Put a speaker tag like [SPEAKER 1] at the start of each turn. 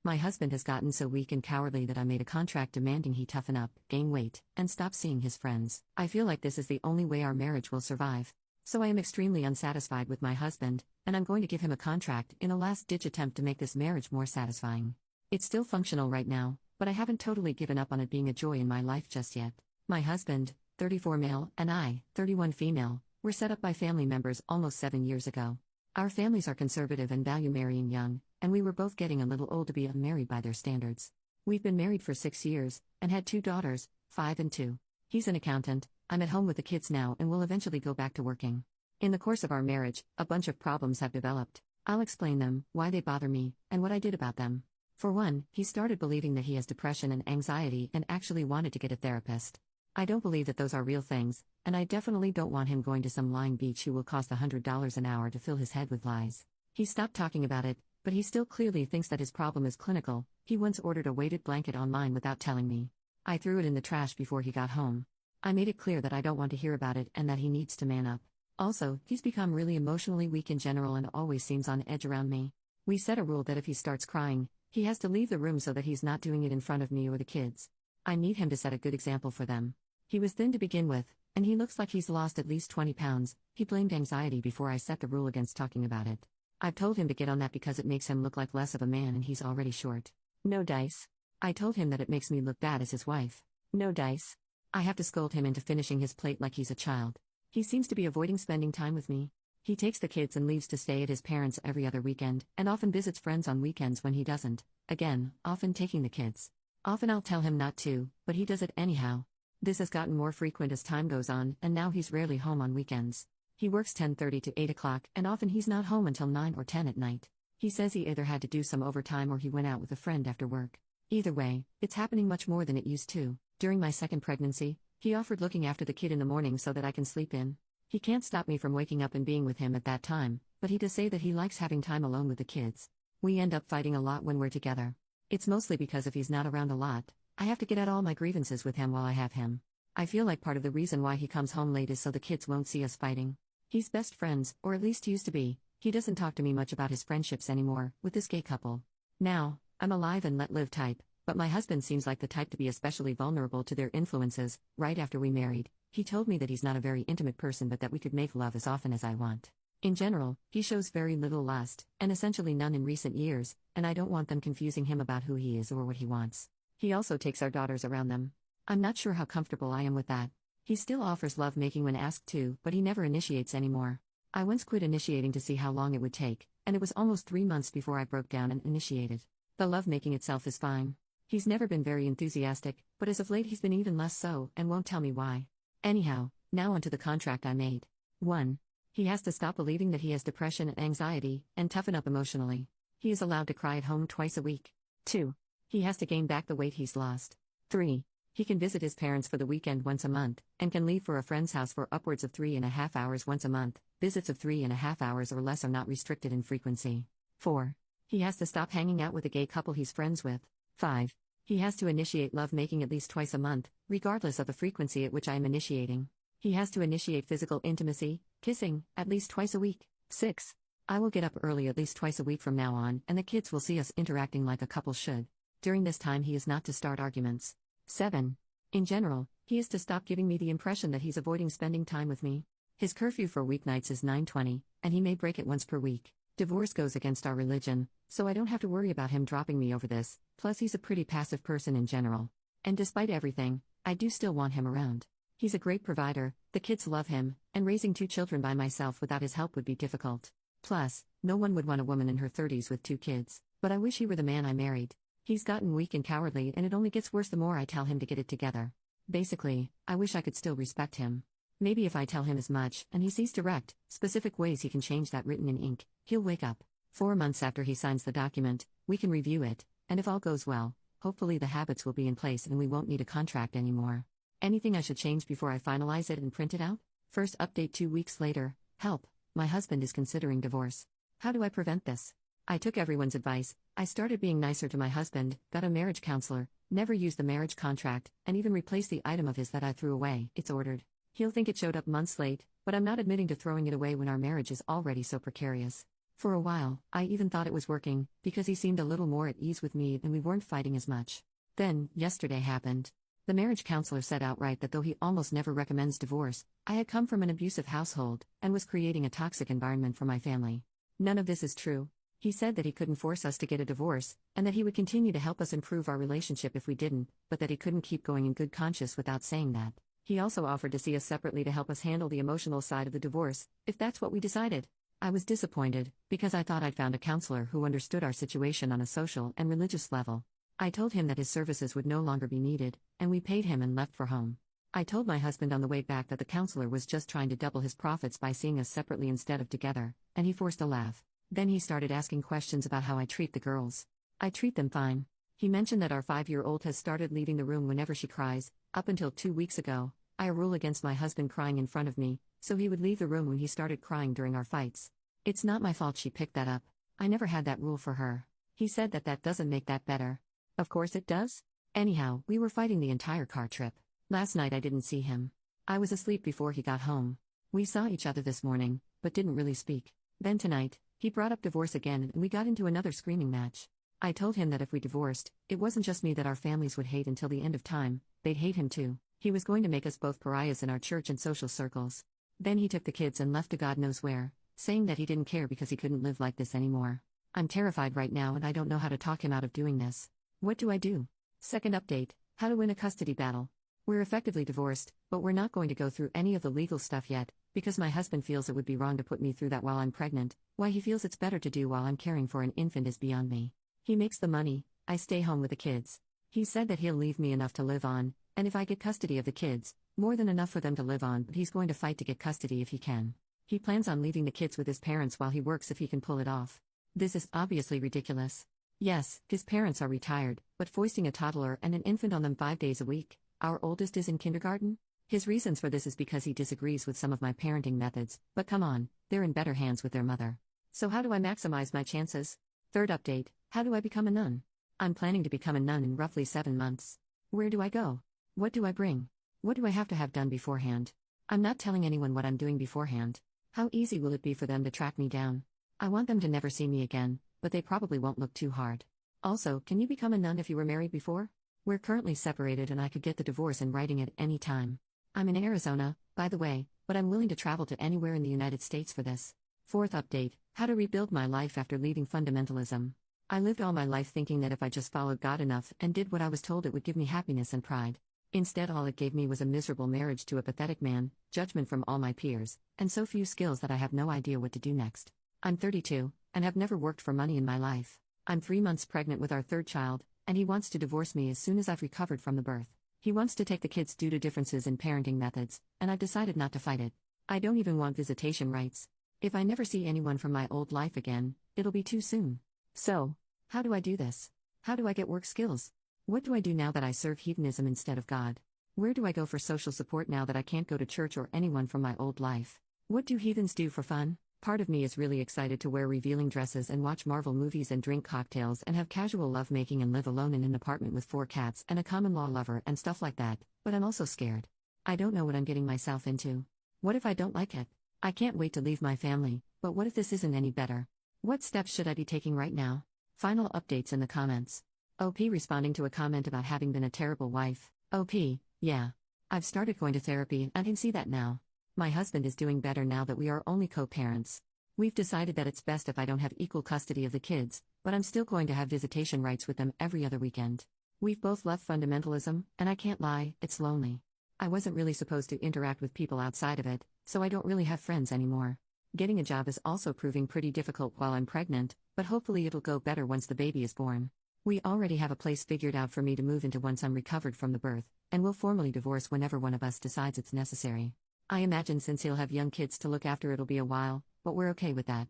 [SPEAKER 1] My husband has gotten so weak and cowardly that I made a contract demanding he toughen up, gain weight, and stop seeing his friends. I feel like this is the only way our marriage will survive. So I am extremely unsatisfied with my husband, and I'm going to give him a contract in a last-ditch attempt to make this marriage more satisfying. It's still functional right now, but I haven't totally given up on it being a joy in my life just yet. My husband, 34 male, and I, 31 female, were set up by family members almost 7 years ago. Our families are conservative and value marrying young, and we were both getting a little old to be unmarried by their standards. We've been married for 6 years, and had 2 daughters, 5 and 2. He's an accountant, I'm at home with the kids now and will eventually go back to working. In the course of our marriage, a bunch of problems have developed. I'll explain them, why they bother me, and what I did about them. For one, he started believing that he has depression and anxiety and actually wanted to get a therapist. I don't believe that those are real things, and I definitely don't want him going to some lying beach who will cost $100 an hour to fill his head with lies. He stopped talking about it, but he still clearly thinks that his problem is clinical. He once ordered a weighted blanket online without telling me. I threw it in the trash before he got home. I made it clear that I don't want to hear about it and that he needs to man up. Also, he's become really emotionally weak in general and always seems on edge around me. We set a rule that if he starts crying, he has to leave the room so that he's not doing it in front of me or the kids. I need him to set a good example for them. He was thin to begin with, and he looks like he's lost at least 20 pounds. He blamed anxiety before I set the rule against talking about it. I've told him to get on that because it makes him look like less of a man and he's already short. No dice. I told him that it makes me look bad as his wife. No dice. I have to scold him into finishing his plate like he's a child. He seems to be avoiding spending time with me. He takes the kids and leaves to stay at his parents' every other weekend, and often visits friends on weekends when he doesn't. Again, often taking the kids. Often I'll tell him not to, but he does it anyhow. This has gotten more frequent as time goes on, and now he's rarely home on weekends. He works 10:30 to 8 o'clock, and often he's not home until 9 or 10 at night. He says he either had to do some overtime or he went out with a friend after work. Either way, it's happening much more than it used to. During my second pregnancy, he offered looking after the kid in the morning so that I can sleep in. He can't stop me from waking up and being with him at that time, but he does say that he likes having time alone with the kids. We end up fighting a lot when we're together. It's mostly because if he's not around a lot, I have to get at all my grievances with him while I have him. I feel like part of the reason why he comes home late is so the kids won't see us fighting. He's best friends, or at least used to be. He doesn't talk to me much about his friendships anymore, with this gay couple. Now, I'm a live and let live type, but my husband seems like the type to be especially vulnerable to their influences. Right after we married, he told me that he's not a very intimate person but that we could make love as often as I want. In general, he shows very little lust, and essentially none in recent years, and I don't want them confusing him about who he is or what he wants. He also takes our daughters around them. I'm not sure how comfortable I am with that. He still offers lovemaking when asked to, but he never initiates anymore. I once quit initiating to see how long it would take, and it was almost 3 months before I broke down and initiated. The lovemaking itself is fine. He's never been very enthusiastic, but as of late he's been even less so, and won't tell me why. Anyhow, now onto the contract I made. 1. He has to stop believing that he has depression and anxiety, and toughen up emotionally. He is allowed to cry at home twice a week. 2. He has to gain back the weight he's lost. 3. He can visit his parents for the weekend once a month, and can leave for a friend's house for upwards of 3.5 hours once a month. Visits of 3.5 hours or less are not restricted in frequency. 4. He has to stop hanging out with a gay couple he's friends with. 5. He has to initiate lovemaking at least twice a month, regardless of the frequency at which I am initiating. He has to initiate physical intimacy, kissing, at least twice a week. 6. I will get up early at least twice a week from now on, and the kids will see us interacting like a couple should. During this time he is not to start arguments. 7. In general, he is to stop giving me the impression that he's avoiding spending time with me. His curfew for weeknights is 9:20, and he may break it once per week. Divorce goes against our religion, so I don't have to worry about him dropping me over this, plus he's a pretty passive person in general. And despite everything, I do still want him around. He's a great provider, the kids love him, and raising 2 children by myself without his help would be difficult. Plus, no one would want a woman in her 30s with 2 kids, but I wish he were the man I married. He's gotten weak and cowardly and it only gets worse the more I tell him to get it together. Basically, I wish I could still respect him. Maybe if I tell him as much, and he sees direct, specific ways he can change that written in ink, he'll wake up. 4 months after he signs the document, we can review it, and if all goes well, hopefully the habits will be in place and we won't need a contract anymore. Anything I should change before I finalize it and print it out? First update 2 weeks later. Help, my husband is considering divorce. How do I prevent this? I took everyone's advice. I started being nicer to my husband, got a marriage counselor, never used the marriage contract, and even replaced the item of his that I threw away. It's ordered. He'll think it showed up months late, but I'm not admitting to throwing it away when our marriage is already so precarious. For a while, I even thought it was working, because he seemed a little more at ease with me and we weren't fighting as much. Then, yesterday happened. The marriage counselor said outright that though he almost never recommends divorce, I had come from an abusive household and was creating a toxic environment for my family. None of this is true. He said that he couldn't force us to get a divorce, and that he would continue to help us improve our relationship if we didn't, but that he couldn't keep going in good conscience without saying that. He also offered to see us separately to help us handle the emotional side of the divorce, if that's what we decided. I was disappointed, because I thought I'd found a counselor who understood our situation on a social and religious level. I told him that his services would no longer be needed, and we paid him and left for home. I told my husband on the way back that the counselor was just trying to double his profits by seeing us separately instead of together, and he forced a laugh. Then he started asking questions about how I treat the girls. I treat them fine. He mentioned that our 5-year-old has started leaving the room whenever she cries. Up until 2 weeks ago, I had a rule against my husband crying in front of me, so he would leave the room when he started crying during our fights. It's not my fault she picked that up. I never had that rule for her. He said that doesn't make that better. Of course it does. Anyhow, we were fighting the entire car trip. Last night I didn't see him. I was asleep before he got home. We saw each other this morning, but didn't really speak. Then tonight, he brought up divorce again and we got into another screaming match. I told him that if we divorced, it wasn't just me that our families would hate until the end of time, they'd hate him too. He was going to make us both pariahs in our church and social circles. Then he took the kids and left to God knows where, saying that he didn't care because he couldn't live like this anymore. I'm terrified right now and I don't know how to talk him out of doing this. What do I do? Second update: how to win a custody battle. We're effectively divorced, but we're not going to go through any of the legal stuff yet, because my husband feels it would be wrong to put me through that while I'm pregnant. Why he feels it's better to do while I'm caring for an infant is beyond me. He makes the money, I stay home with the kids. He said that he'll leave me enough to live on, and if I get custody of the kids, more than enough for them to live on, but he's going to fight to get custody if he can. He plans on leaving the kids with his parents while he works if he can pull it off. This is obviously ridiculous. Yes, his parents are retired, but foisting a toddler and an infant on them 5 days a week. Our oldest is in kindergarten. His reasons for this is because he disagrees with some of my parenting methods, but come on, they're in better hands with their mother. So how do I maximize my chances? Third update: how do I become a nun? I'm planning to become a nun in roughly 7 months. Where do I go? What do I bring? What do I have to have done beforehand? I'm not telling anyone what I'm doing beforehand. How easy will it be for them to track me down? I want them to never see me again, but they probably won't look too hard. Also, can you become a nun if you were married before? We're currently separated and I could get the divorce in writing at any time. I'm in Arizona, by the way, but I'm willing to travel to anywhere in the United States for this. Fourth update: how to rebuild my life after leaving fundamentalism. I lived all my life thinking that if I just followed God enough and did what I was told, it would give me happiness and pride. Instead, all it gave me was a miserable marriage to a pathetic man, judgment from all my peers, and so few skills that I have no idea what to do next. I'm 32, and have never worked for money in my life. I'm 3 months pregnant with our third child, and he wants to divorce me as soon as I've recovered from the birth. He wants to take the kids due to differences in parenting methods, and I've decided not to fight it. I don't even want visitation rights. If I never see anyone from my old life again, it'll be too soon. So, how do I do this? How do I get work skills? What do I do now that I serve hedonism instead of God? Where do I go for social support now that I can't go to church or anyone from my old life? What do heathens do for fun? Part of me is really excited to wear revealing dresses and watch Marvel movies and drink cocktails and have casual lovemaking and live alone in an apartment with 4 cats and a common-law lover and stuff like that, but I'm also scared. I don't know what I'm getting myself into. What if I don't like it? I can't wait to leave my family, but what if this isn't any better? What steps should I be taking right now? Final updates in the comments. OP responding to a comment about having been a terrible wife. OP, yeah. I've started going to therapy and I can see that now. My husband is doing better now that we are only co-parents. We've decided that it's best if I don't have equal custody of the kids, but I'm still going to have visitation rights with them every other weekend. We've both left fundamentalism, and I can't lie, it's lonely. I wasn't really supposed to interact with people outside of it, so I don't really have friends anymore. Getting a job is also proving pretty difficult while I'm pregnant, but hopefully it'll go better once the baby is born. We already have a place figured out for me to move into once I'm recovered from the birth, and we'll formally divorce whenever one of us decides it's necessary. I imagine since he'll have young kids to look after, it'll be a while, but we're okay with that.